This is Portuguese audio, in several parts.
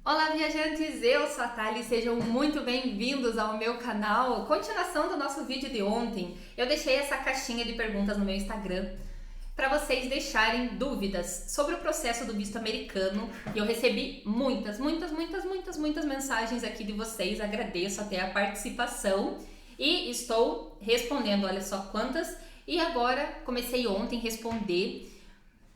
Olá, viajantes! Eu sou a Thali, sejam muito bem-vindos ao meu canal. Continuação do nosso vídeo de ontem, eu deixei essa caixinha de perguntas no meu Instagram para vocês deixarem dúvidas sobre o processo do visto americano e eu recebi muitas mensagens aqui de vocês. Agradeço até a participação e estou respondendo, olha só quantas, e agora comecei ontem a responder.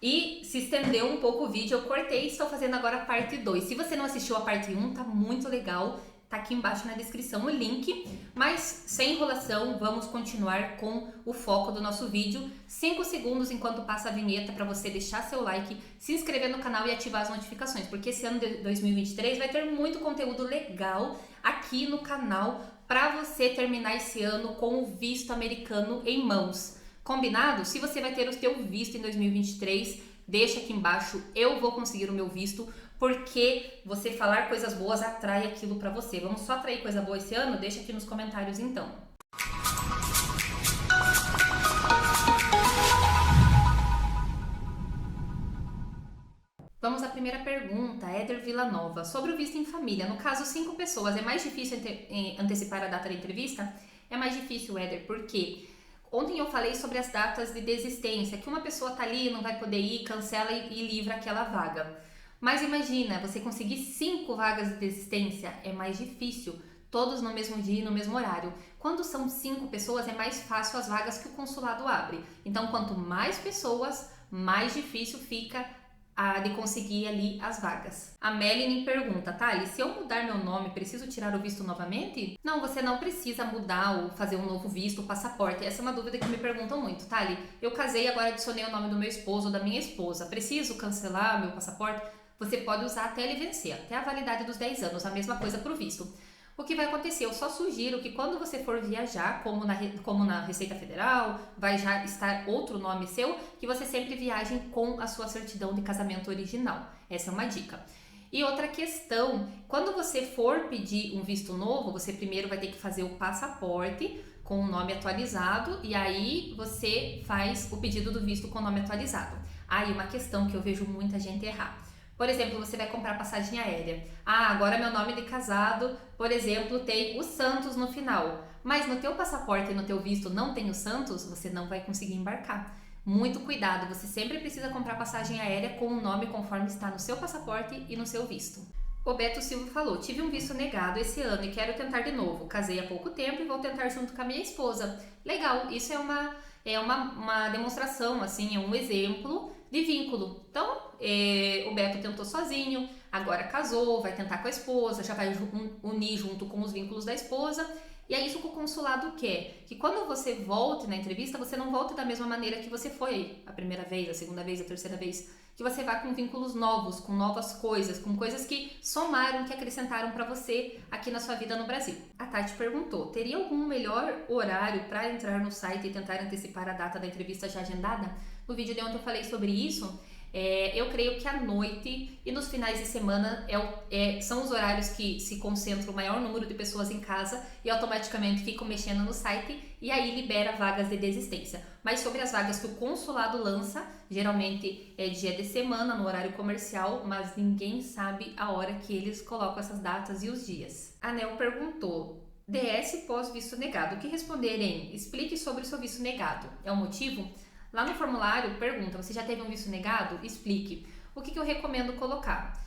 E se estendeu um pouco o vídeo, eu cortei e estou fazendo agora a parte 2. Se você não assistiu a parte 1, tá muito legal, tá aqui embaixo na descrição o link. Mas sem enrolação, vamos continuar com o foco do nosso vídeo. 5 segundos enquanto passa a vinheta para você deixar seu like, se inscrever no canal e ativar as notificações, porque esse ano de 2023 vai ter muito conteúdo legal aqui no canal para você terminar esse ano com o visto americano em mãos. Combinado? Se você vai ter o seu visto em 2023, deixa aqui embaixo, eu vou conseguir o meu visto, porque você falar coisas boas atrai aquilo pra você. Vamos só atrair coisa boa esse ano? Deixa aqui nos comentários então. Vamos à primeira pergunta, Éder Villanova. Sobre o visto em família, no caso 5 pessoas, é mais difícil antecipar a data da entrevista? É mais difícil, Éder, porque ontem eu falei sobre as datas de desistência, que uma pessoa tá ali, não vai poder ir, cancela e livra aquela vaga. Mas imagina, você conseguir 5 vagas de desistência é mais difícil, todos no mesmo dia e no mesmo horário. Quando são 5 pessoas, é mais fácil as vagas que o consulado abre. Então, quanto mais pessoas, mais difícil fica de conseguir ali as vagas. A Melanie pergunta, Thali, se eu mudar meu nome, preciso tirar o visto novamente? Não, você não precisa mudar ou fazer um novo visto, o passaporte. Essa é uma dúvida que me perguntam muito. Thali, eu casei, agora adicionei o nome do meu esposo ou da minha esposa. Preciso cancelar meu passaporte? Você pode usar até ele vencer, até a validade dos 10 anos. A mesma coisa para o visto. O que vai acontecer? Eu só sugiro que quando você for viajar, como na Receita Federal, vai já estar outro nome seu, que você sempre viaje com a sua certidão de casamento original. Essa é uma dica. E outra questão, quando você for pedir um visto novo, você primeiro vai ter que fazer o passaporte com o nome atualizado e aí você faz o pedido do visto com o nome atualizado. Aí uma questão que eu vejo muita gente errar. Por exemplo, você vai comprar passagem aérea. Agora meu nome de casado, por exemplo, tem o Santos no final. Mas no teu passaporte e no teu visto não tem o Santos, você não vai conseguir embarcar. Muito cuidado, você sempre precisa comprar passagem aérea com o nome conforme está no seu passaporte e no seu visto. O Beto Silva falou, tive um visto negado esse ano e quero tentar de novo. Casei há pouco tempo e vou tentar junto com a minha esposa. Legal, isso é uma demonstração, assim, é um exemplo de vínculo. Então, o Beto tentou sozinho, agora casou, vai tentar com a esposa, já vai unir junto com os vínculos da esposa. E é isso que o consulado quer, que quando você volte na entrevista, você não volte da mesma maneira que você foi a primeira vez, a segunda vez, a terceira vez, que você vá com vínculos novos, com novas coisas, com coisas que somaram, que acrescentaram para você aqui na sua vida no Brasil. A Tati perguntou, teria algum melhor horário para entrar no site e tentar antecipar a data da entrevista já agendada? No vídeo de ontem eu falei sobre isso. Eu creio que à noite e nos finais de semana são os horários que se concentra o maior número de pessoas em casa e automaticamente ficam mexendo no site e aí libera vagas de desistência. Mas sobre as vagas que o consulado lança, geralmente é dia de semana, no horário comercial, mas ninguém sabe a hora que eles colocam essas datas e os dias. A Nel perguntou, DS pós visto negado, o que responderem? Explique sobre o seu visto negado. É o motivo? Lá no formulário, pergunta, você já teve um visto negado? Explique. O que eu recomendo colocar?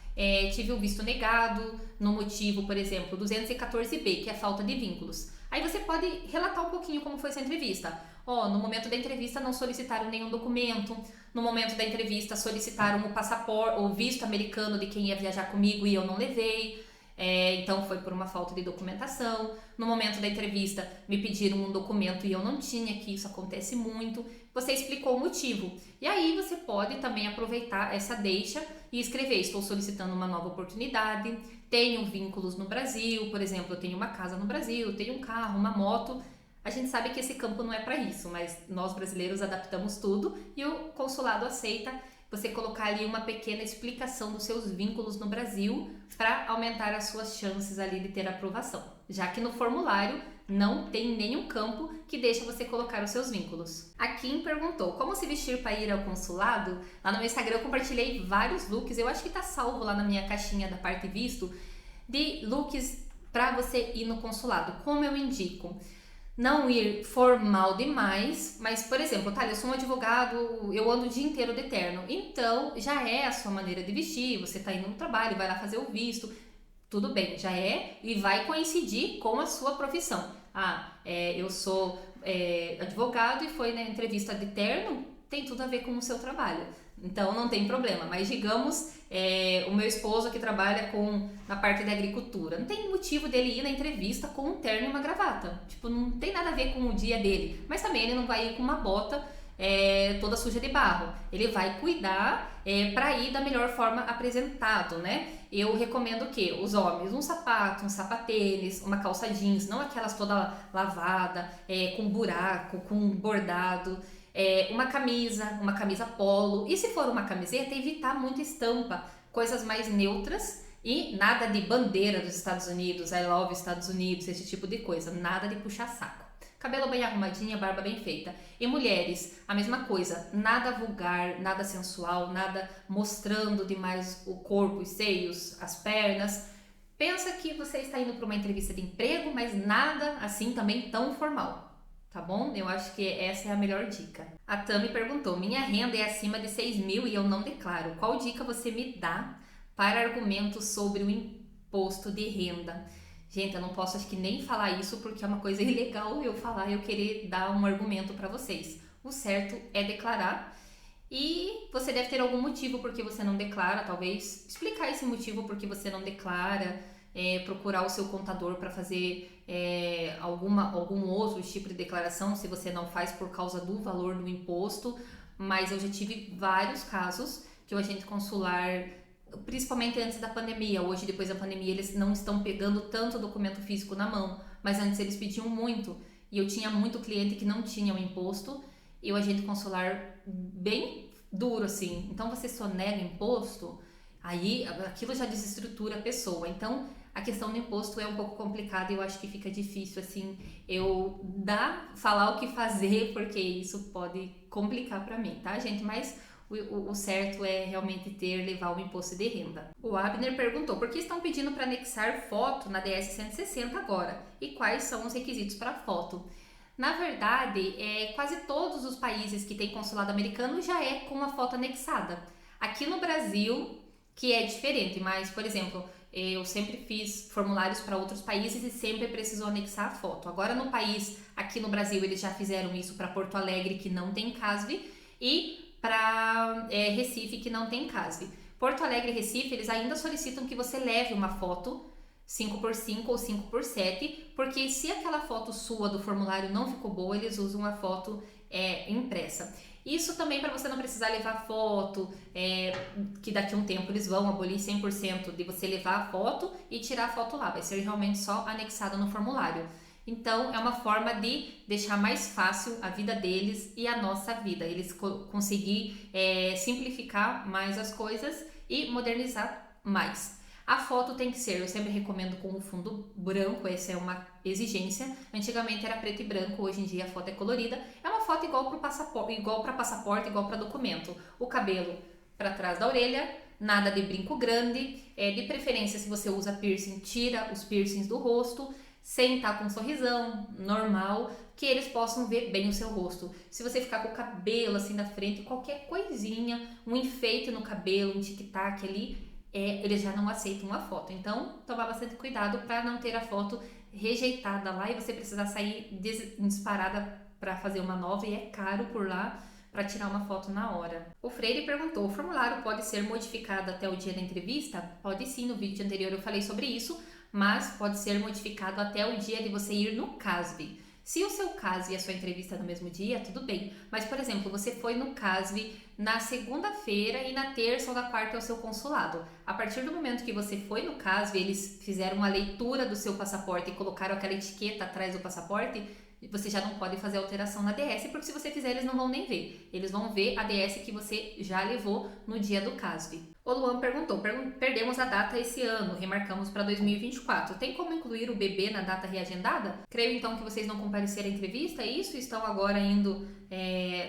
Tive um visto negado no motivo, por exemplo, 214B, que é falta de vínculos. Aí você pode relatar um pouquinho como foi essa entrevista. No momento da entrevista não solicitaram nenhum documento, no momento da entrevista solicitaram o passaporte, o visto americano de quem ia viajar comigo e eu não levei. Então foi por uma falta de documentação. No momento da entrevista me pediram um documento e eu não tinha, que isso acontece muito. Você explicou o motivo e aí você pode também aproveitar essa deixa e escrever, estou solicitando uma nova oportunidade, tenho vínculos no Brasil, por exemplo, eu tenho uma casa no Brasil, eu tenho um carro, uma moto. A gente sabe que esse campo não é para isso, mas nós brasileiros adaptamos tudo e o consulado aceita. você colocar ali uma pequena explicação dos seus vínculos no Brasil para aumentar as suas chances ali de ter aprovação, já que no formulário não tem nenhum campo que deixa você colocar os seus vínculos. A Kim perguntou como se vestir para ir ao consulado. Lá no meu Instagram eu compartilhei vários looks, eu acho que tá salvo lá na minha caixinha da parte visto, de looks para você ir no consulado. Como eu indico? Não ir formal demais, mas, por exemplo, tá, eu sou um advogado, eu ando o dia inteiro de terno, então já é a sua maneira de vestir, você tá indo no trabalho, vai lá fazer o visto, tudo bem, já é e vai coincidir com a sua profissão. Eu sou advogado e foi na entrevista de terno, tem tudo a ver com o seu trabalho. Então não tem problema, mas digamos o meu esposo que trabalha na parte da agricultura, não tem motivo dele ir na entrevista com um terno e uma gravata, tipo, não tem nada a ver com o dia dele, mas também ele não vai ir com uma bota toda suja de barro, ele vai cuidar para ir da melhor forma apresentado, né? Eu recomendo que os homens, um sapato, um sapatênis, uma calça jeans, não aquelas toda lavada, com buraco, com bordado, uma camisa polo, e se for uma camiseta, evitar muita estampa, coisas mais neutras e nada de bandeira dos Estados Unidos, I love Estados Unidos, esse tipo de coisa, nada de puxar saco. Cabelo bem arrumadinho, barba bem feita. E mulheres, a mesma coisa, nada vulgar, nada sensual, nada mostrando demais o corpo, os seios, as pernas. Pensa que você está indo para uma entrevista de emprego, mas nada assim também tão formal. Tá bom? Eu acho que essa é a melhor dica. A Tami perguntou, minha renda é acima de 6 mil e eu não declaro. Qual dica você me dá para argumentos sobre o imposto de renda? Gente, eu não posso acho que nem falar isso porque é uma coisa ilegal eu falar e eu querer dar um argumento para vocês. O certo é declarar e você deve ter algum motivo porque você não declara, talvez explicar esse motivo porque você não declara, procurar o seu contador para fazer algum outro tipo de declaração se você não faz por causa do valor do imposto, mas eu já tive vários casos que o agente consular, principalmente antes da pandemia, hoje depois da pandemia eles não estão pegando tanto documento físico na mão, mas antes eles pediam muito e eu tinha muito cliente que não tinha o imposto e o agente consular bem duro assim, então você sonega imposto, aí aquilo já desestrutura a pessoa, então a questão do imposto é um pouco complicada e eu acho que fica difícil assim eu falar o que fazer porque isso pode complicar para mim, tá gente? Mas o certo é realmente levar o imposto de renda. O Abner perguntou por que estão pedindo para anexar foto na DS 160 agora e quais são os requisitos para foto. Na verdade, quase todos os países que têm consulado americano já é com a foto anexada. Aqui no Brasil, que é diferente, mas, por exemplo, eu sempre fiz formulários para outros países e sempre precisou anexar a foto. Agora no país, aqui no Brasil, eles já fizeram isso para Porto Alegre, que não tem CASV, e para Recife, que não tem CASV. Porto Alegre e Recife, eles ainda solicitam que você leve uma foto 5x5 ou 5x7, porque se aquela foto sua do formulário não ficou boa, eles usam a foto impressa. Isso também para você não precisar levar foto, que daqui a um tempo eles vão abolir 100% de você levar a foto e tirar a foto lá, vai ser realmente só anexado no formulário. Então é uma forma de deixar mais fácil a vida deles e a nossa vida, eles conseguir simplificar mais as coisas e modernizar mais. A foto tem que ser, eu sempre recomendo com o fundo branco, essa é uma exigência. Antigamente era preto e branco, hoje em dia a foto é colorida. É uma foto igual para passaporte, igual para documento. O cabelo para trás da orelha, nada de brinco grande. De preferência, se você usa piercing, tira os piercings do rosto, sem estar com um sorrisão, normal, que eles possam ver bem o seu rosto. Se você ficar com o cabelo assim na frente, qualquer coisinha, um enfeite no cabelo, um tic-tac ali, eles já não aceitam a foto. Então, tomar bastante cuidado para não ter a foto rejeitada lá e você precisar sair disparada para fazer uma nova e é caro por lá para tirar uma foto na hora. O Freire perguntou, o formulário pode ser modificado até o dia da entrevista? Pode sim, no vídeo anterior eu falei sobre isso, mas pode ser modificado até o dia de você ir no CASV. Se o seu CASV e a sua entrevista é no mesmo dia, tudo bem. Mas, por exemplo, você foi no CASV na segunda-feira e na terça ou na quarta é o seu consulado. A partir do momento que você foi no CASV, eles fizeram a leitura do seu passaporte e colocaram aquela etiqueta atrás do passaporte, você já não pode fazer alteração na DS, porque se você fizer, eles não vão nem ver. Eles vão ver a DS que você já levou no dia do CASV. O Luan perguntou, perdemos a data esse ano, remarcamos para 2024. Tem como incluir o bebê na data reagendada? Creio então que vocês não compareceram à entrevista, é isso? Estão agora indo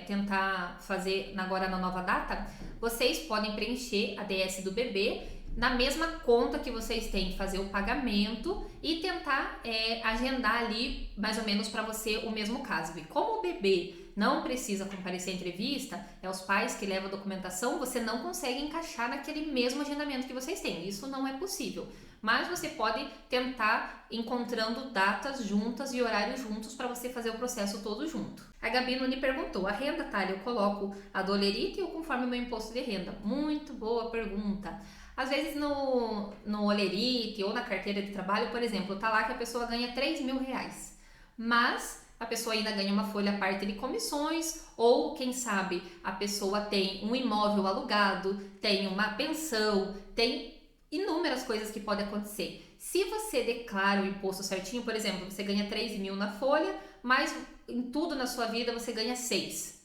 tentar fazer agora na nova data? Vocês podem preencher a DS do bebê na mesma conta que vocês têm que fazer o pagamento e tentar agendar ali mais ou menos para você o mesmo caso. E como o bebê não precisa comparecer à entrevista, é os pais que levam a documentação, você não consegue encaixar naquele mesmo agendamento que vocês têm. Isso não é possível. Mas você pode tentar encontrando datas juntas e horários juntos para você fazer o processo todo junto. A Gabi Nuni perguntou, a renda, Thalia, eu coloco a do Olerite ou conforme o meu imposto de renda? Muito boa pergunta. Às vezes no Olerite ou na carteira de trabalho, por exemplo, tá lá que a pessoa ganha R$3.000, mas a pessoa ainda ganha uma folha à parte de comissões, ou quem sabe a pessoa tem um imóvel alugado, tem uma pensão, tem inúmeras coisas que podem acontecer. Se você declara o imposto certinho, por exemplo, você ganha 3.000 na folha, mas em tudo na sua vida você ganha 6.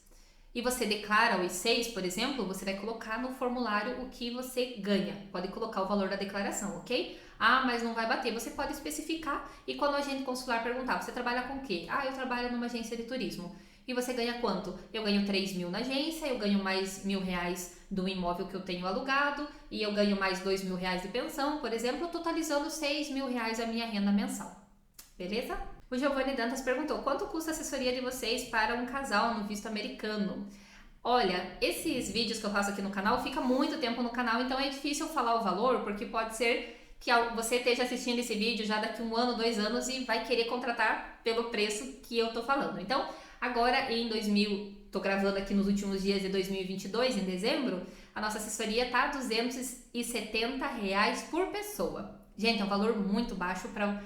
E você declara os 6, por exemplo, você vai colocar no formulário o que você ganha. Pode colocar o valor da declaração, ok? Ah, mas não vai bater. Você pode especificar e quando o agente consular perguntar, você trabalha com o quê? Ah, eu trabalho numa agência de turismo. E você ganha quanto? Eu ganho 3.000 na agência, eu ganho mais R$1.000 do imóvel que eu tenho alugado e eu ganho mais R$2.000 de pensão, por exemplo, totalizando R$6.000 a minha renda mensal. Beleza? O Giovanni Dantas perguntou, quanto custa a assessoria de vocês para um casal no visto americano? Olha, esses vídeos que eu faço aqui no canal, fica muito tempo no canal, então é difícil falar o valor, porque pode ser que você esteja assistindo esse vídeo já daqui 1 ano, 2 anos e vai querer contratar pelo preço que eu tô falando. Então, agora tô gravando aqui nos últimos dias de 2022, em dezembro, a nossa assessoria tá R$270 por pessoa. Gente, é um valor muito baixo para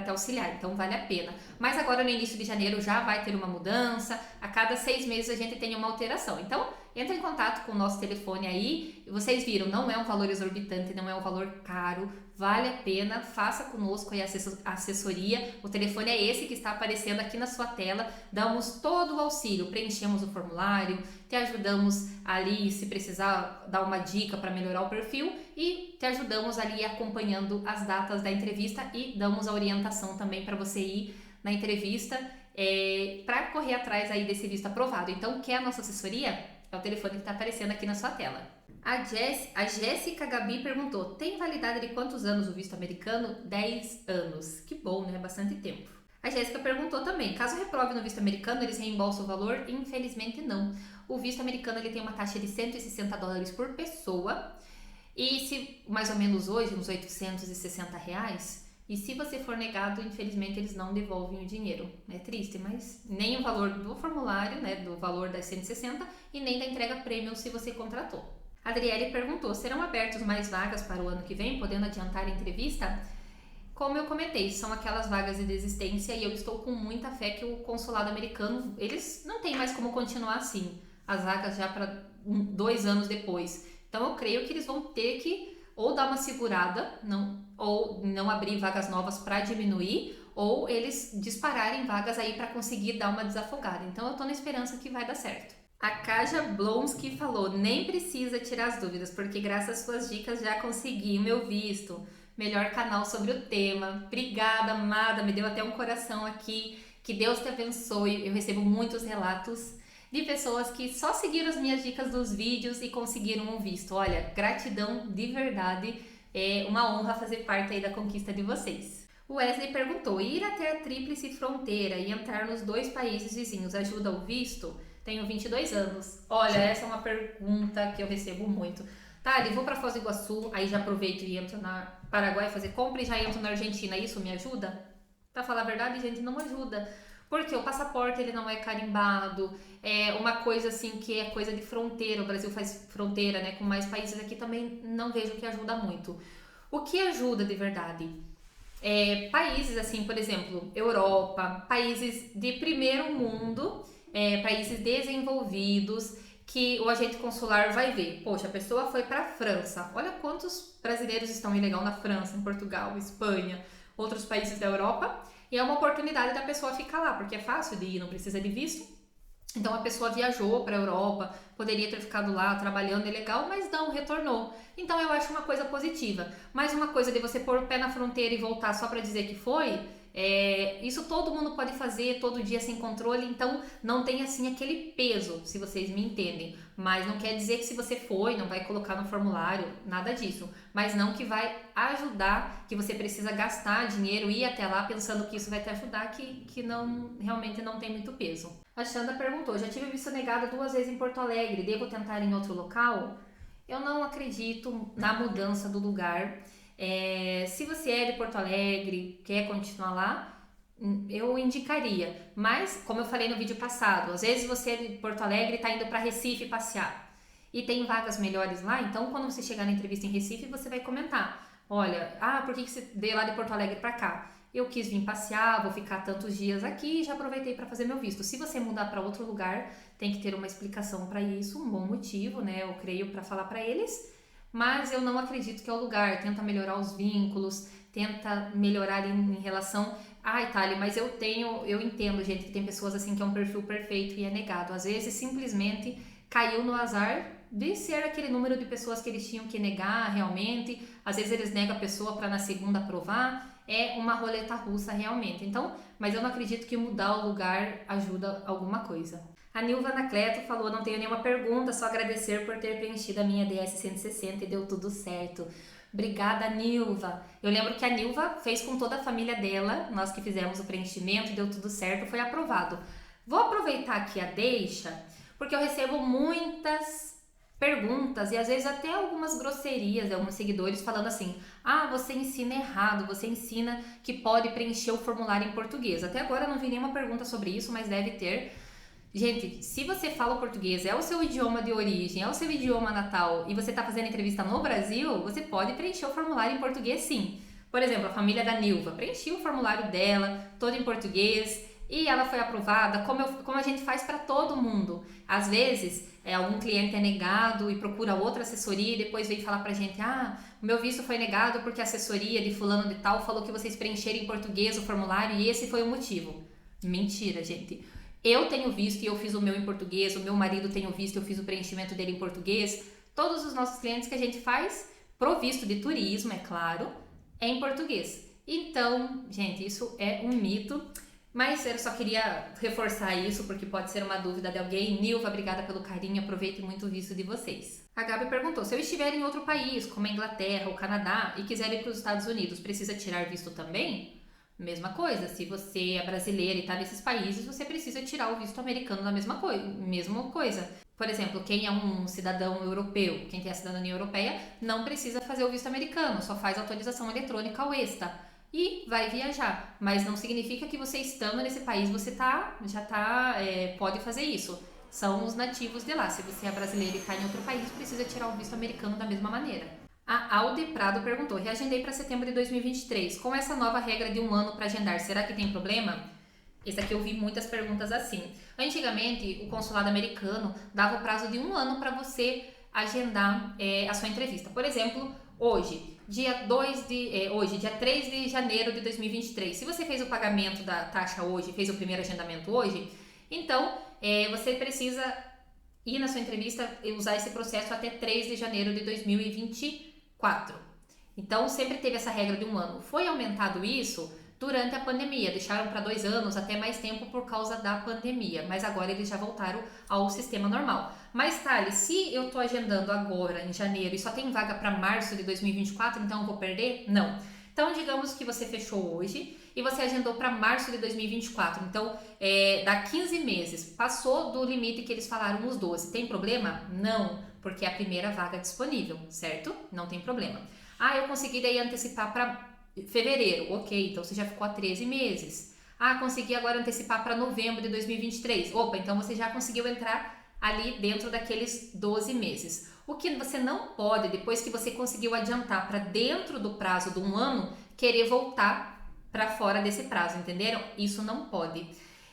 te auxiliar, então vale a pena. Mas agora no início de janeiro já vai ter uma mudança, a cada 6 meses a gente tem uma alteração. Então, entra em contato com o nosso telefone aí, vocês viram, não é um valor exorbitante, não é um valor caro, vale a pena, faça conosco aí a assessoria, o telefone é esse que está aparecendo aqui na sua tela, damos todo o auxílio, preenchemos o formulário, te ajudamos ali se precisar dar uma dica para melhorar o perfil e te ajudamos ali acompanhando as datas da entrevista e damos a orientação também para você ir na entrevista para correr atrás aí desse visto aprovado. Então, quer a nossa assessoria? É o telefone que está aparecendo aqui na sua tela. A Jéssica Gabi perguntou, tem validade de quantos anos o visto americano? 10 anos. Que bom, né? Bastante tempo. A Jéssica perguntou também, caso reprove no visto americano, eles reembolsam o valor? Infelizmente não. O visto americano ele tem uma taxa de $160 por pessoa e se mais ou menos hoje, uns R$860, e se você for negado, infelizmente eles não devolvem o dinheiro. É triste, mas nem o valor do formulário, né, do valor das 160 e nem da entrega premium se você contratou. A Adriele perguntou, serão abertas mais vagas para o ano que vem, podendo adiantar a entrevista? Como eu comentei, são aquelas vagas de desistência e eu estou com muita fé que o consulado americano, eles não têm mais como continuar assim, as vagas já para 2 anos depois. Então eu creio que eles vão ter que ou dar uma segurada, ou não abrir vagas novas para diminuir, ou eles dispararem vagas aí para conseguir dar uma desafogada. Então eu tô na esperança que vai dar certo. A Kaja Blonsky falou, nem precisa tirar as dúvidas, porque graças às suas dicas já consegui o meu visto. Melhor canal sobre o tema. Obrigada, amada, me deu até um coração aqui. Que Deus te abençoe. Eu recebo muitos relatos de pessoas que só seguiram as minhas dicas dos vídeos e conseguiram um visto. Olha, gratidão de verdade. É uma honra fazer parte aí da conquista de vocês. O Wesley perguntou, ir até a tríplice fronteira e entrar nos 2 países vizinhos ajuda o visto? Tenho 22 anos. Olha, essa é uma pergunta que eu recebo muito. Tá, eu vou para Foz do Iguaçu, aí já aproveito e entro na Paraguai fazer compra e já entro na Argentina. Isso me ajuda? Pra falar a verdade, gente, não ajuda. Porque o passaporte ele não é carimbado, é uma coisa assim que é coisa de fronteira. O Brasil faz fronteira, né, com mais países aqui, também não vejo que ajuda muito. O que ajuda de verdade? Países assim, por exemplo, Europa, países de primeiro mundo, países desenvolvidos, que o agente consular vai ver, poxa, a pessoa foi para a França, olha quantos brasileiros estão ilegal na França, em Portugal, Espanha, outros países da Europa, E é uma oportunidade da pessoa ficar lá, porque é fácil de ir, não precisa de visto. Então a pessoa viajou para a Europa, poderia ter ficado lá trabalhando, é legal, mas não, retornou. Então eu acho uma coisa positiva. Mas uma coisa de você pôr o pé na fronteira e voltar só para dizer que foi, isso todo mundo pode fazer todo dia sem controle, então não tem assim aquele peso, se vocês me entendem. Mas não quer dizer que se você foi, não vai colocar no formulário, nada disso. Mas não que vai ajudar, que você precisa gastar dinheiro e ir até lá pensando que isso vai te ajudar, que não, realmente não tem muito peso. A Xanda perguntou, já tive visto negado 2 vezes em Porto Alegre, devo tentar em outro local? Eu não acredito na mudança do lugar. Se você é de Porto Alegre, quer continuar lá, eu indicaria. Mas, como eu falei no vídeo passado, às vezes você é de Porto Alegre e está indo para Recife passear. E tem vagas melhores lá, então quando você chegar na entrevista em Recife, você vai comentar. Olha, por que você veio lá de Porto Alegre para cá? Eu quis vir passear, vou ficar tantos dias aqui e já aproveitei para fazer meu visto. Se você mudar para outro lugar, tem que ter uma explicação para isso, um bom motivo, né? Eu creio, para falar para eles. Mas eu não acredito que é o lugar. Tenta melhorar os vínculos, tenta melhorar em relação... Itália, mas eu entendo, gente, que tem pessoas assim que é um perfil perfeito e é negado. Às vezes, simplesmente caiu no azar de ser aquele número de pessoas que eles tinham que negar realmente. Às vezes eles negam a pessoa para na segunda aprovar. É uma roleta russa realmente. Então, mas eu não acredito que mudar o lugar ajuda alguma coisa. A Nilva Anacleto falou, não tenho nenhuma pergunta, só agradecer por ter preenchido a minha DS 160 e deu tudo certo. Obrigada, Nilva. Eu lembro que a Nilva fez com toda a família dela, nós que fizemos o preenchimento, deu tudo certo, foi aprovado. Vou aproveitar aqui a deixa, porque eu recebo muitas perguntas e às vezes até algumas grosserias de alguns seguidores falando assim, você ensina errado, você ensina que pode preencher o formulário em português. Até agora eu não vi nenhuma pergunta sobre isso, mas deve ter. Gente, se você fala o português, é o seu idioma de origem, é o seu idioma natal e você está fazendo entrevista no Brasil, você pode preencher o formulário em português sim. Por exemplo, a família da Nilva preencheu o formulário dela, todo em português, e ela foi aprovada, como a gente faz para todo mundo. Às vezes, algum cliente é negado e procura outra assessoria e depois vem falar pra gente, o meu visto foi negado porque a assessoria de fulano de tal falou que vocês preencheram em português o formulário e esse foi o motivo. Mentira, gente. Eu tenho visto e eu fiz o meu em português, o meu marido tem o visto e eu fiz o preenchimento dele em português. Todos os nossos clientes que a gente faz, pro visto de turismo, é claro, é em português. Então, gente, isso é um mito, mas eu só queria reforçar isso porque pode ser uma dúvida de alguém. Nilva, obrigada pelo carinho, aproveite muito o visto de vocês. A Gabi perguntou, se eu estiver em outro país, como a Inglaterra ou Canadá, e quiser ir para os Estados Unidos, precisa tirar visto também? Mesma coisa, se você é brasileira e está nesses países, você precisa tirar o visto americano da mesma coisa. Por exemplo, quem é um cidadão europeu, quem tem a cidadania europeia, não precisa fazer o visto americano, só faz autorização eletrônica ou ESTA e vai viajar. Mas não significa que você estando nesse país, você pode fazer isso. São os nativos de lá. Se você é brasileiro e está em outro país, precisa tirar o visto americano da mesma maneira. A Alde Prado perguntou, reagendei para setembro de 2023, com essa nova regra de 1 ano para agendar, será que tem problema? Esse aqui eu vi muitas perguntas assim. Antigamente, o consulado americano dava o prazo de 1 ano para você agendar a sua entrevista. Por exemplo, hoje, dia 3 de janeiro de 2023, se você fez o pagamento da taxa hoje, fez o primeiro agendamento hoje, então você precisa ir na sua entrevista e usar esse processo até 3 de janeiro de 2024. Então, sempre teve essa regra de 1 ano. Foi aumentado isso durante a pandemia, deixaram para 2 anos, até mais tempo por causa da pandemia, mas agora eles já voltaram ao sistema normal. Mas, Thales, se eu estou agendando agora, em janeiro, e só tem vaga para março de 2024, então eu vou perder? Não. Então, digamos que você fechou hoje e você agendou para março de 2024. Então, dá 15 meses. Passou do limite que eles falaram, os 12. Tem problema? Não, porque é a primeira vaga disponível, certo? Não tem problema. Eu consegui daí antecipar para fevereiro. Ok, então você já ficou a 13 meses. Consegui agora antecipar para novembro de 2023. Opa, então você já conseguiu entrar ali dentro daqueles 12 meses. O que você não pode, depois que você conseguiu adiantar para dentro do prazo de 1 ano, querer voltar para fora desse prazo, entenderam? Isso não pode.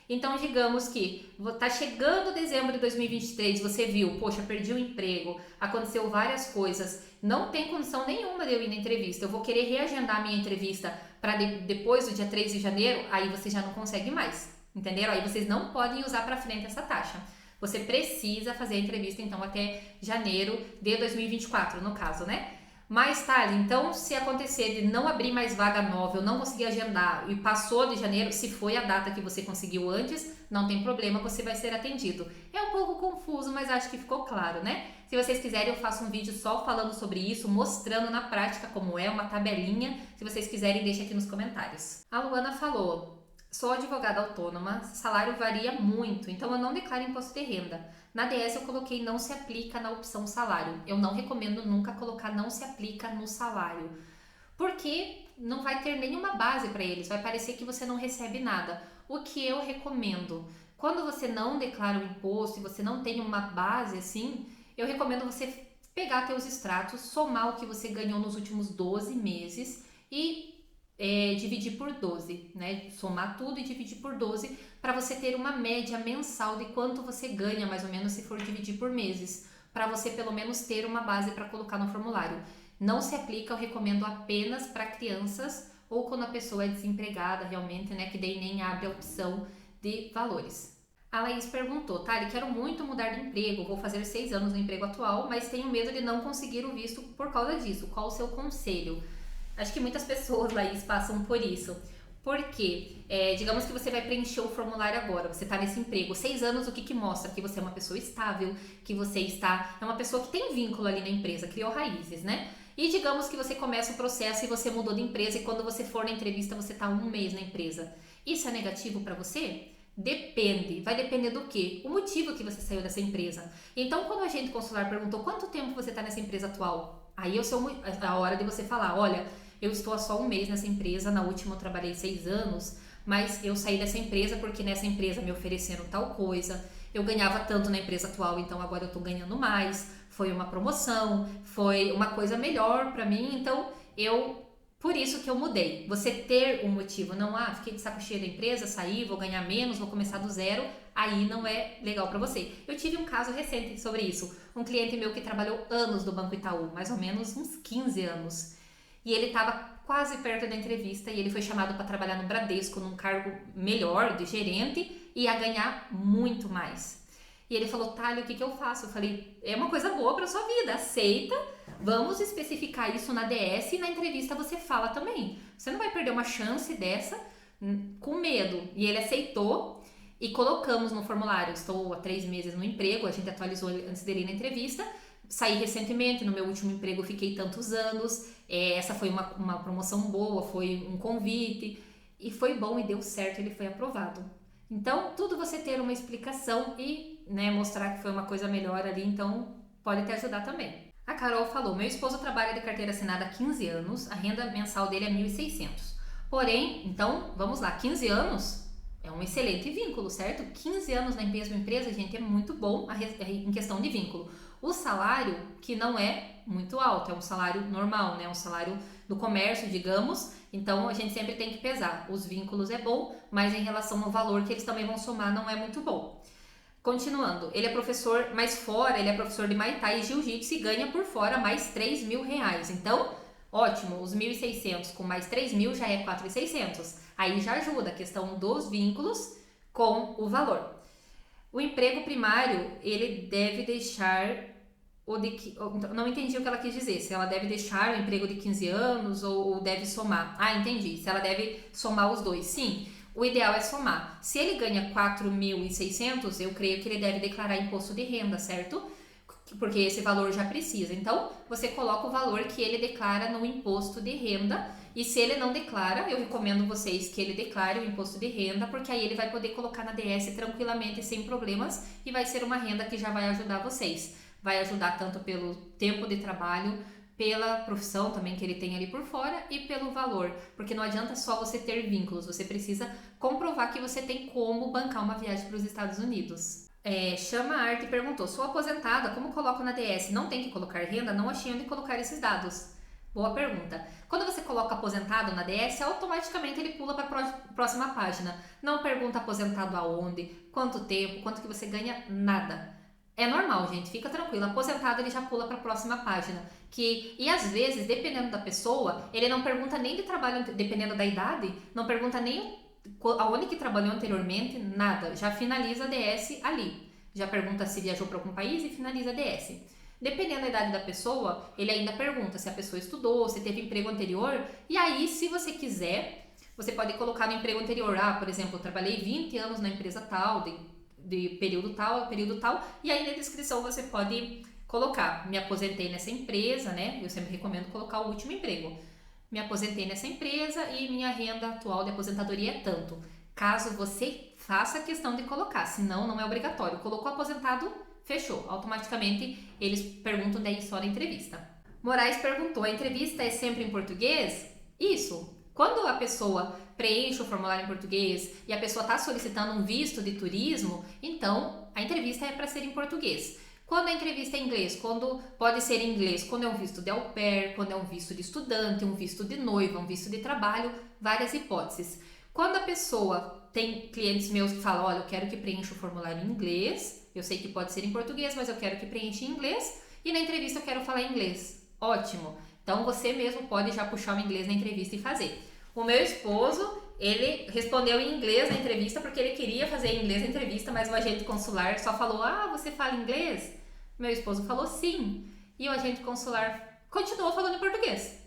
Então, digamos que tá chegando dezembro de 2023, você viu, poxa, perdi o emprego, aconteceu várias coisas, não tem condição nenhuma de eu ir na entrevista, eu vou querer reagendar a minha entrevista para depois do dia 3 de janeiro, aí você já não consegue mais, entenderam? Aí vocês não podem usar para frente essa taxa. Você precisa fazer a entrevista, então, até janeiro de 2024, no caso, né? Mas, Thali, então, se acontecer de não abrir mais vaga nova, eu não conseguir agendar e passou de janeiro, se foi a data que você conseguiu antes, não tem problema, você vai ser atendido. É um pouco confuso, mas acho que ficou claro, né? Se vocês quiserem, eu faço um vídeo só falando sobre isso, mostrando na prática como é, uma tabelinha. Se vocês quiserem, deixa aqui nos comentários. A Luana falou: sou advogada autônoma, salário varia muito, então eu não declaro imposto de renda. Na DS eu coloquei não se aplica na opção salário. Eu não recomendo nunca colocar não se aplica no salário, porque não vai ter nenhuma base para eles, vai parecer que você não recebe nada. O que eu recomendo? Quando você não declara o imposto e você não tem uma base assim, eu recomendo você pegar teus extratos, somar o que você ganhou nos últimos 12 meses e dividir por 12, né? Somar tudo e dividir por 12 para você ter uma média mensal de quanto você ganha, mais ou menos, se for dividir por meses, para você pelo menos ter uma base para colocar no formulário. Não se aplica, eu recomendo apenas para crianças ou quando a pessoa é desempregada realmente, né? Que daí nem abre a opção de valores. A Laís perguntou: Thali, quero muito mudar de emprego, vou fazer 6 anos no emprego atual, mas tenho medo de não conseguir o visto por causa disso. Qual o seu conselho? Acho que muitas pessoas, Laís, passam por isso. Porque, digamos que você vai preencher o formulário agora, você está nesse emprego, 6 anos, o que mostra? Que você é uma pessoa estável, que você é uma pessoa que tem vínculo ali na empresa, criou raízes, né? E digamos que você começa o processo e você mudou de empresa e quando você for na entrevista você está 1 mês na empresa. Isso é negativo para você? Depende. Vai depender do quê? O motivo que você saiu dessa empresa. Então, quando o agente consular perguntou quanto tempo você está nessa empresa atual, aí é a hora de você falar: olha, eu estou há só 1 mês nessa empresa, na última eu trabalhei 6 anos, mas eu saí dessa empresa porque nessa empresa me ofereceram tal coisa, eu ganhava tanto na empresa atual, então agora eu estou ganhando mais, foi uma promoção, foi uma coisa melhor para mim, então por isso que eu mudei. Você ter um motivo, não, fiquei de saco cheio da empresa, saí, vou ganhar menos, vou começar do zero, aí não é legal para você. Eu tive um caso recente sobre isso, um cliente meu que trabalhou anos no Banco Itaú, mais ou menos uns 15 anos, e ele estava quase perto da entrevista e ele foi chamado para trabalhar no Bradesco, num cargo melhor, de gerente, e ia ganhar muito mais. E ele falou: Thali, o que eu faço? Eu falei: é uma coisa boa para sua vida, aceita, vamos especificar isso na DS e na entrevista você fala também. Você não vai perder uma chance dessa com medo. E ele aceitou e colocamos no formulário: estou há 3 meses no emprego, a gente atualizou antes dele na entrevista, saí recentemente, no meu último emprego fiquei tantos anos, essa foi uma promoção boa, foi um convite, e foi bom e deu certo, ele foi aprovado. Então, tudo você ter uma explicação e, né, mostrar que foi uma coisa melhor ali, então pode te ajudar também. A Carol falou: meu esposo trabalha de carteira assinada há 15 anos, a renda mensal dele é 1.600. Porém, então, vamos lá, 15 anos é um excelente vínculo, certo? 15 anos na mesma empresa, gente, é muito bom em questão de vínculo. O salário, que não é muito alto, é um salário normal, né? Um salário do comércio, digamos. Então, a gente sempre tem que pesar. Os vínculos é bom, mas em relação ao valor que eles também vão somar, não é muito bom. Continuando, ele é professor, mas fora, ele é professor de Muay Thai e Jiu-Jitsu e ganha por fora mais R$3.000. Então, ótimo, os 1.600 com mais 3.000 já é 4.600. Aí já ajuda a questão dos vínculos com o valor. O emprego primário, ele deve deixar não entendi o que ela quis dizer, se ela deve deixar o emprego de 15 anos ou deve somar. Entendi, se ela deve somar os dois. Sim, o ideal é somar. Se ele ganha 4.600, eu creio que ele deve declarar imposto de renda, certo? Porque esse valor já precisa. Então, você coloca o valor que ele declara no imposto de renda. E se ele não declara, eu recomendo vocês que ele declare o imposto de renda, porque aí ele vai poder colocar na DS tranquilamente, sem problemas, e vai ser uma renda que já vai ajudar vocês. Vai ajudar tanto pelo tempo de trabalho, pela profissão também que ele tem ali por fora e pelo valor, porque não adianta só você ter vínculos, você precisa comprovar que você tem como bancar uma viagem para os Estados Unidos. Chama a Arte perguntou: sou aposentada, como coloco na DS? Não tem que colocar renda? Não achei onde colocar esses dados. Boa pergunta. Quando você coloca aposentado na DS, automaticamente ele pula para a próxima página. Não pergunta aposentado aonde, quanto tempo, quanto que você ganha, nada. É normal, gente, fica tranquilo. Aposentado ele já pula para a próxima página. E às vezes, dependendo da pessoa, ele não pergunta nem de trabalho, dependendo da idade, não pergunta nem aonde que trabalhou anteriormente, nada. Já finaliza a DS ali. Já pergunta se viajou para algum país e finaliza a DS. Dependendo da idade da pessoa, ele ainda pergunta se a pessoa estudou, se teve emprego anterior. E aí, se você quiser, você pode colocar no emprego anterior. Por exemplo, eu trabalhei 20 anos na empresa tal, de período tal a período tal. E aí, na descrição, você pode colocar: me aposentei nessa empresa, né? Eu sempre recomendo colocar o último emprego. Me aposentei nessa empresa e minha renda atual de aposentadoria é tanto. Caso você faça a questão de colocar, senão não é obrigatório. Colocou aposentado, fechou. Automaticamente eles perguntam daí só na entrevista. Moraes perguntou: a entrevista é sempre em português? Isso. Quando a pessoa preenche o formulário em português e a pessoa está solicitando um visto de turismo, então a entrevista é para ser em português. Quando a entrevista é em inglês, quando pode ser em inglês, quando é um visto de au pair, quando é um visto de estudante, um visto de noiva, um visto de trabalho, várias hipóteses. Quando a pessoa tem clientes meus que falam: olha, eu quero que preencha o formulário em inglês, eu sei que pode ser em português, mas eu quero que preencha em inglês, e na entrevista eu quero falar inglês. Ótimo! Então você mesmo pode já puxar o inglês na entrevista e fazer. O meu esposo, ele respondeu em inglês na entrevista porque ele queria fazer em inglês na entrevista, mas o agente consular só falou: você fala inglês? Meu esposo falou sim. E o agente consular continuou falando em português.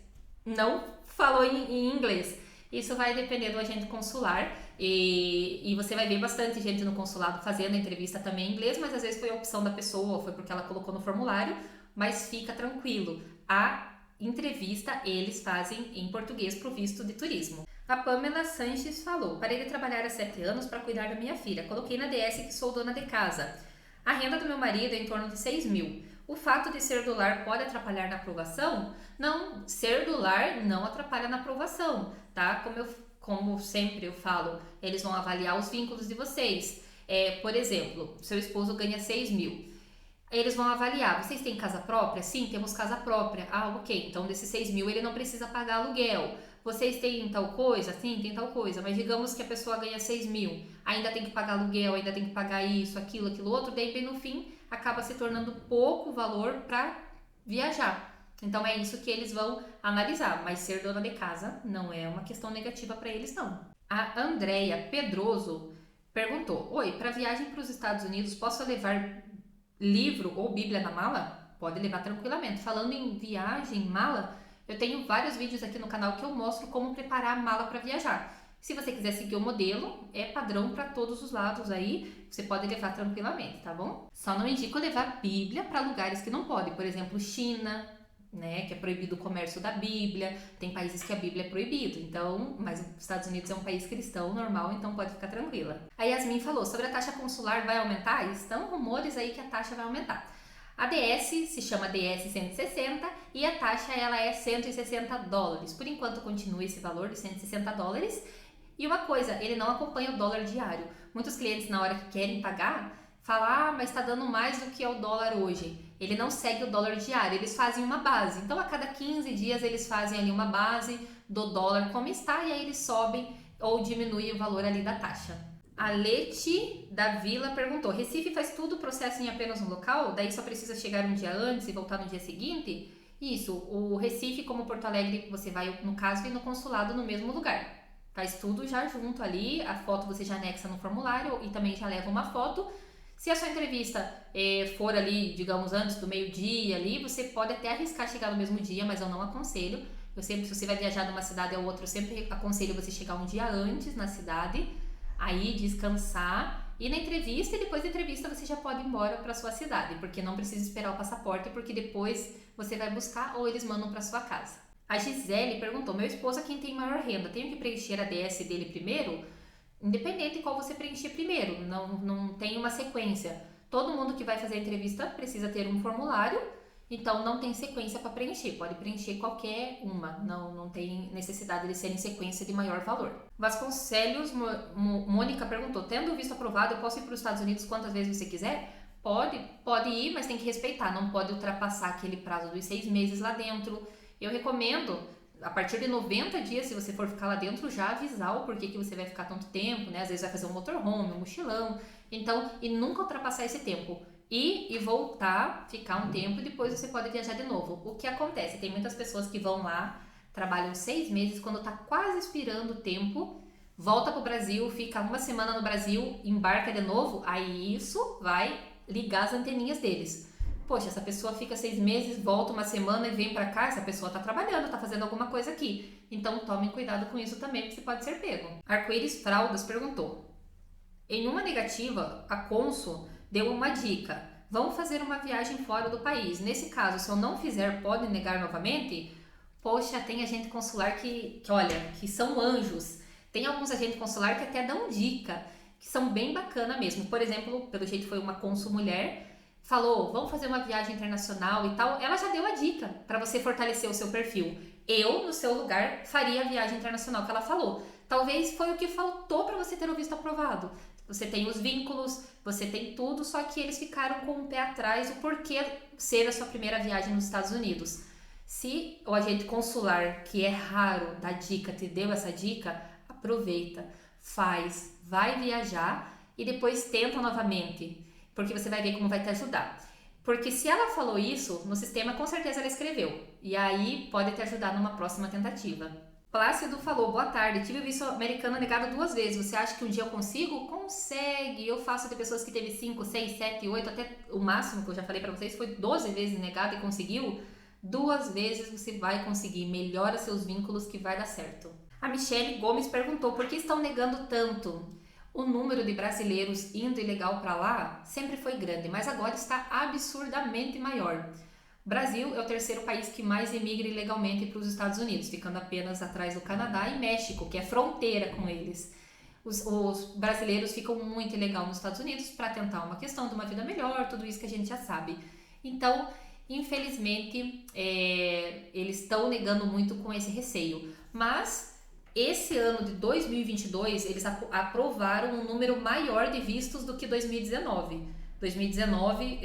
Não falou em inglês. Isso vai depender do agente consular e você vai ver bastante gente no consulado fazendo a entrevista também em inglês, mas às vezes foi a opção da pessoa, foi porque ela colocou no formulário, mas fica tranquilo. A entrevista eles fazem em português para o visto de turismo. A Pamela Sanches falou: parei de trabalhar há 7 anos para cuidar da minha filha. Coloquei na DS que sou dona de casa. A renda do meu marido é em torno de 6 mil. O fato de ser do lar pode atrapalhar na aprovação? Não, ser do lar não atrapalha na aprovação, tá? Como sempre eu falo, eles vão avaliar os vínculos de vocês. Por exemplo, seu esposo ganha 6 mil. Eles vão avaliar: vocês têm casa própria? Sim, temos casa própria. Ok, então desses 6 mil ele não precisa pagar aluguel. Vocês têm tal coisa? Sim, tem tal coisa. Mas digamos que a pessoa ganha 6 mil, ainda tem que pagar aluguel, ainda tem que pagar isso, aquilo outro, daí bem no fim acaba se tornando pouco valor para viajar. Então é isso que eles vão analisar, mas ser dona de casa não é uma questão negativa para eles não. A Andrea Pedroso perguntou: oi, para viagem para os Estados Unidos posso levar livro ou bíblia na mala? Pode levar tranquilamente. Falando em viagem, mala, eu tenho vários vídeos aqui no canal que eu mostro como preparar a mala para viajar. Se você quiser seguir o modelo, é padrão para todos os lados aí, você pode levar tranquilamente, tá bom? Só não indico levar Bíblia para lugares que não pode, por exemplo, China, né, que é proibido o comércio da Bíblia, tem países que a Bíblia é proibido, então, mas os Estados Unidos é um país cristão normal, então pode ficar tranquila. A Yasmin falou: sobre a taxa consular vai aumentar? Estão rumores aí que a taxa vai aumentar. A DS se chama DS 160 e a taxa ela é $160. Por enquanto continua esse valor de $160. E uma coisa, ele não acompanha o dólar diário. Muitos clientes, na hora que querem pagar, falam: mas está dando mais do que é o dólar hoje. Ele não segue o dólar diário, eles fazem uma base. Então, a cada 15 dias, eles fazem ali uma base do dólar como está e aí eles sobem ou diminuem o valor ali da taxa. A Leti da Vila perguntou: Recife faz tudo o processo em apenas um local? Daí só precisa chegar um dia antes e voltar no dia seguinte? Isso, o Recife, como Porto Alegre, você vai, no caso, ir no consulado no mesmo lugar. Faz tudo já junto ali, a foto você já anexa no formulário e também já leva uma foto. Se a sua entrevista for ali, digamos, antes do meio-dia ali, você pode até arriscar chegar no mesmo dia, mas eu não aconselho. Se você vai viajar de uma cidade a outra, eu sempre aconselho você chegar um dia antes na cidade, aí descansar, ir na entrevista e depois da entrevista você já pode ir embora para sua cidade, porque não precisa esperar o passaporte, porque depois você vai buscar ou eles mandam para sua casa. A Gisele perguntou: meu esposo é quem tem maior renda, tenho que preencher a DS dele primeiro? Independente de qual você preencher primeiro, não tem uma sequência. Todo mundo que vai fazer a entrevista precisa ter um formulário, então não tem sequência para preencher, pode preencher qualquer uma, não tem necessidade de ser em sequência de maior valor. Vasconcelos Mônica perguntou: tendo o visto aprovado, eu posso ir para os Estados Unidos quantas vezes você quiser? Pode ir, mas tem que respeitar, não pode ultrapassar aquele prazo dos 6 meses lá dentro. Eu recomendo, a partir de 90 dias, se você for ficar lá dentro, já avisar o porquê que você vai ficar tanto tempo, né? Às vezes vai fazer um motorhome, um mochilão. Então, e nunca ultrapassar esse tempo. E voltar, ficar um tempo e depois você pode viajar de novo. O que acontece? Tem muitas pessoas que vão lá, trabalham 6 meses, quando tá quase expirando o tempo, volta pro Brasil, fica uma semana no Brasil, embarca de novo, aí isso vai ligar as anteninhas deles. Poxa, essa pessoa fica 6 meses, volta uma semana e vem pra cá, essa pessoa tá trabalhando, tá fazendo alguma coisa aqui. Então tomem cuidado com isso também, porque você pode ser pego. Arco-Íris Fraldas perguntou: em uma negativa, a cônsul deu uma dica. Vamos fazer uma viagem fora do país. Nesse caso, se eu não fizer, pode negar novamente? Poxa, tem agente consular que olha, que são anjos. Tem alguns agentes consular que até dão dica, que são bem bacana mesmo. Por exemplo, pelo jeito foi uma cônsul mulher, falou, vamos fazer uma viagem internacional e tal. Ela já deu a dica para você fortalecer o seu perfil. Eu, no seu lugar, faria a viagem internacional que ela falou. Talvez foi o que faltou para você ter o visto aprovado. Você tem os vínculos, você tem tudo, só que eles ficaram com o pé atrás o porquê ser a sua primeira viagem nos Estados Unidos. Se o agente consular, que é raro, dá dica, te deu essa dica, aproveita, faz, vai viajar e depois tenta novamente, porque você vai ver como vai te ajudar. Porque se ela falou isso, no sistema com certeza ela escreveu, e aí pode te ajudar numa próxima tentativa. Plácido falou, boa tarde, tive o visto americano negado 2 vezes, você acha que um dia eu consigo? Consegue, eu faço de pessoas que teve 5, 6, 7, 8, até o máximo que eu já falei pra vocês foi 12 vezes negado e conseguiu. 2 vezes você vai conseguir, melhora seus vínculos que vai dar certo. A Michele Gomes perguntou, por que estão negando tanto? O número de brasileiros indo ilegal para lá sempre foi grande, mas agora está absurdamente maior. O Brasil é o 3º país que mais emigra ilegalmente para os Estados Unidos, ficando apenas atrás do Canadá e México, que é fronteira com eles. Os brasileiros ficam muito ilegal nos Estados Unidos para tentar uma questão de uma vida melhor, tudo isso que a gente já sabe. Então, infelizmente, eles estão negando muito com esse receio. Mas esse ano de 2022, eles aprovaram um número maior de vistos do que 2019. 2019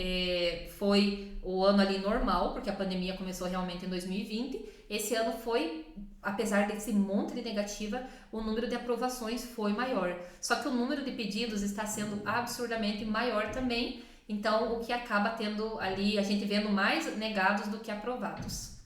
foi o ano ali normal, porque a pandemia começou realmente em 2020. Esse ano foi, apesar desse monte de negativa, o número de aprovações foi maior. Só que o número de pedidos está sendo absurdamente maior também. Então, o que acaba tendo ali, a gente vendo mais negados do que aprovados.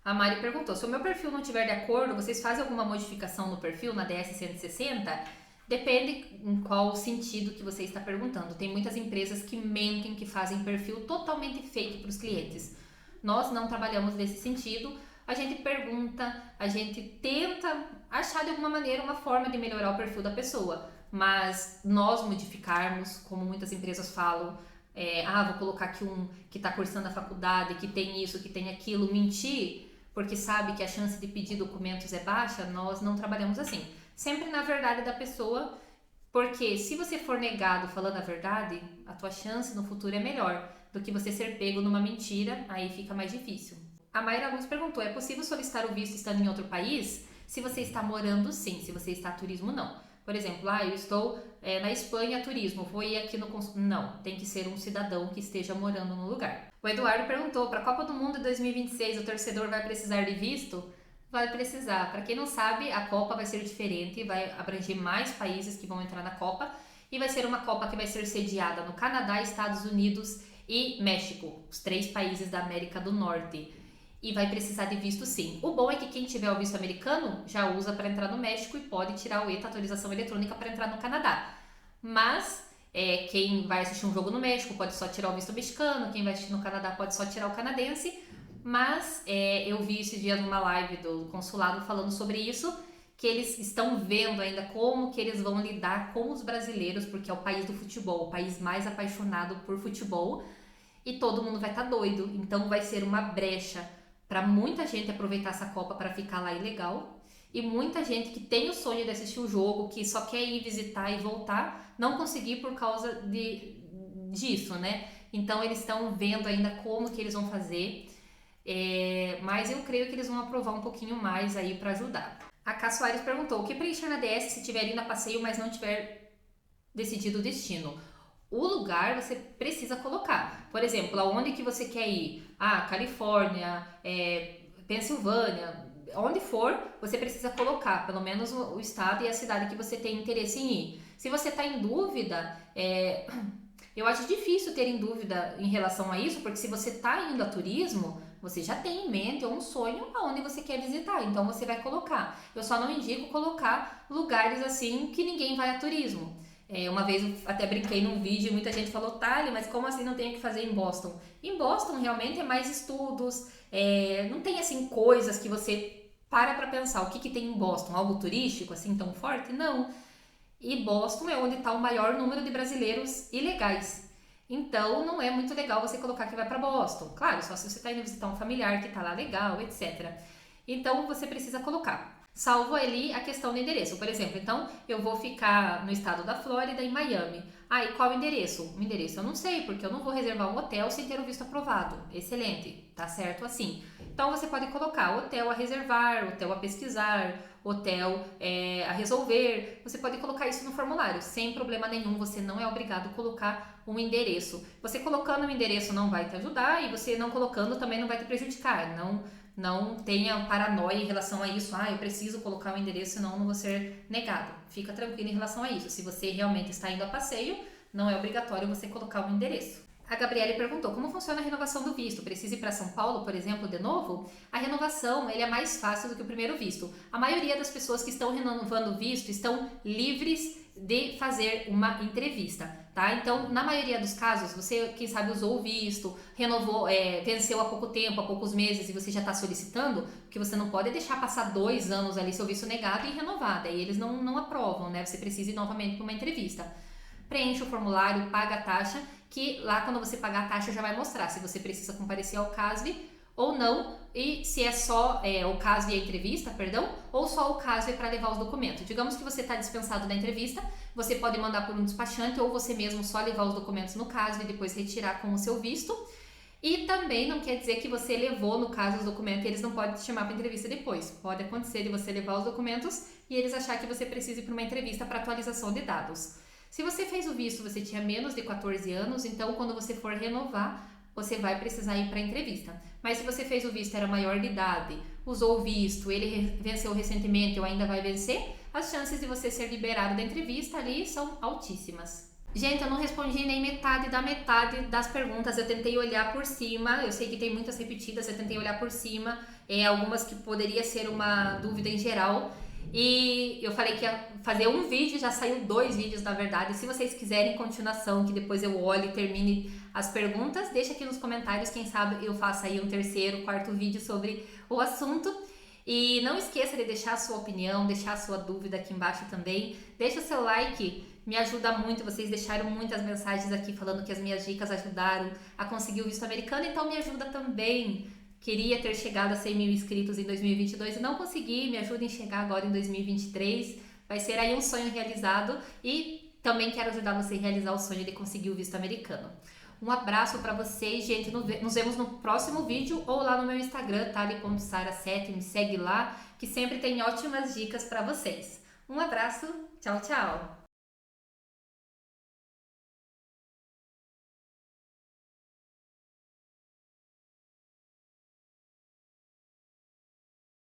A Mari perguntou, se o meu perfil não estiver de acordo, vocês fazem alguma modificação no perfil, na DS 160? Depende em qual sentido que você está perguntando. Tem muitas empresas que mentem, que fazem perfil totalmente fake para os clientes. Nós não trabalhamos nesse sentido. A gente pergunta, a gente tenta achar de alguma maneira uma forma de melhorar o perfil da pessoa. Mas nós modificarmos, como muitas empresas falam, vou colocar aqui um que está cursando a faculdade, que tem isso, que tem aquilo, mentir, porque sabe que a chance de pedir documentos é baixa, nós não trabalhamos assim. Sempre na verdade da pessoa, porque se você for negado falando a verdade, a tua chance no futuro é melhor do que você ser pego numa mentira, aí fica mais difícil. A Mayra Luz perguntou, é possível solicitar o visto estando em outro país? Se você está morando, sim. Se você está a turismo, não. Por exemplo, eu estou na Espanha a turismo, vou ir aqui no consulado. Não, tem que ser um cidadão que esteja morando no lugar. O Eduardo perguntou, para a Copa do Mundo de 2026 o torcedor vai precisar de visto? Vai precisar. Para quem não sabe, a Copa vai ser diferente, vai abranger mais países que vão entrar na Copa e vai ser uma Copa que vai ser sediada no Canadá, Estados Unidos e México, os 3 países da América do Norte. E vai precisar de visto sim. O bom é que quem tiver o visto americano já usa para entrar no México e pode tirar o ETA, autorização eletrônica, para entrar no Canadá. Mas quem vai assistir um jogo no México pode só tirar o visto mexicano, quem vai assistir no Canadá pode só tirar o canadense. Mas eu vi esse dia numa live do consulado falando sobre isso, que eles estão vendo ainda como que eles vão lidar com os brasileiros, porque é o país do futebol, o país mais apaixonado por futebol, e todo mundo vai estar doido. Então vai ser uma brecha para muita gente aproveitar essa Copa para ficar lá ilegal, e muita gente que tem o sonho de assistir o jogo, que só quer ir visitar e voltar, não conseguir por causa disso, né? Então eles estão vendo ainda como que eles vão fazer. Mas eu creio que eles vão aprovar um pouquinho mais aí para ajudar. A Cá Soares perguntou, o que preencher na DS se tiver indo a passeio, mas não tiver decidido o destino? O lugar você precisa colocar. Por exemplo, aonde que você quer ir? Califórnia, Pensilvânia, onde for, você precisa colocar pelo menos o estado e a cidade que você tem interesse em ir. Se você está em dúvida, eu acho difícil ter em dúvida em relação a isso, porque se você está indo a turismo, você já tem em mente um sonho aonde você quer visitar, então você vai colocar. Eu só não indico colocar lugares assim que ninguém vai a turismo. Uma vez eu até brinquei num vídeo e muita gente falou, Thali, mas como assim não tem o que fazer em Boston? Em Boston realmente é mais estudos, não tem assim coisas que você para pensar, o que tem em Boston? Algo turístico assim tão forte? Não. E Boston é onde está o maior número de brasileiros ilegais. Então não é muito legal você colocar que vai para Boston. Claro, só se você está indo visitar um familiar que está lá legal, etc. Então você precisa colocar. Salvo ali a questão do endereço. Por exemplo, então eu vou ficar no estado da Flórida, em Miami. E qual o endereço? O endereço eu não sei, porque eu não vou reservar um hotel sem ter o visto aprovado. Excelente, tá certo assim. Então você pode colocar hotel a reservar, hotel a pesquisar, hotel a resolver. Você pode colocar isso no formulário, sem problema nenhum. Você não é obrigado a colocar um endereço. Você colocando o endereço não vai te ajudar e você não colocando também não vai te prejudicar. Não tenha paranoia em relação a isso. Eu preciso colocar o endereço, senão não vou ser negado. Fica tranquilo em relação a isso. Se você realmente está indo a passeio, não é obrigatório você colocar o endereço. A Gabriele perguntou, como funciona a renovação do visto? Precisa ir para São Paulo, por exemplo, de novo? A renovação ele é mais fácil do que o primeiro visto. A maioria das pessoas que estão renovando o visto estão livres de fazer uma entrevista, tá? Então, na maioria dos casos, você, quem sabe, usou o visto, renovou, venceu há pouco tempo, há poucos meses, e você já está solicitando, porque você não pode deixar passar 2 anos ali seu visto negado e renovar, daí eles não aprovam, né? Você precisa ir novamente para uma entrevista. Preenche o formulário, paga a taxa, que lá quando você pagar a taxa já vai mostrar se você precisa comparecer ao CASV ou não, e se é só o CASV e a entrevista, ou só o CASV para levar os documentos. Digamos que você está dispensado da entrevista, você pode mandar por um despachante ou você mesmo só levar os documentos no CASV e depois retirar com o seu visto. E também não quer dizer que você levou, no caso, os documentos e eles não podem te chamar para entrevista depois. Pode acontecer de você levar os documentos e eles achar que você precisa ir para uma entrevista para atualização de dados. Se você fez o visto, você tinha menos de 14 anos, então quando você for renovar, você vai precisar ir para a entrevista. Mas se você fez o visto, era maior de idade, usou o visto, ele venceu recentemente ou ainda vai vencer, as chances de você ser liberado da entrevista ali são altíssimas. Gente, eu não respondi nem metade das perguntas, eu tentei olhar por cima, eu sei que tem muitas repetidas, eu tentei olhar por cima, algumas que poderia ser uma dúvida em geral. E eu falei que ia fazer um vídeo, já saiu 2 vídeos na verdade. Se vocês quiserem continuação, que depois eu olhe e termine as perguntas, deixa aqui nos comentários, quem sabe eu faça aí um 3º, 4º vídeo sobre o assunto. E não esqueça de deixar a sua opinião, deixar a sua dúvida aqui embaixo também. Deixa o seu like, me ajuda muito, vocês deixaram muitas mensagens aqui falando que as minhas dicas ajudaram a conseguir o visto americano, então me ajuda também. Queria ter chegado a 100 mil inscritos em 2022 e não consegui, me ajudem a chegar agora em 2023. Vai ser aí um sonho realizado e também quero ajudar você a realizar o sonho de conseguir o visto americano. Um abraço para vocês, gente. Nos vemos no próximo vídeo ou lá no meu Instagram, thali.sara7. Me segue lá, que sempre tem ótimas dicas para vocês. Um abraço, tchau, tchau!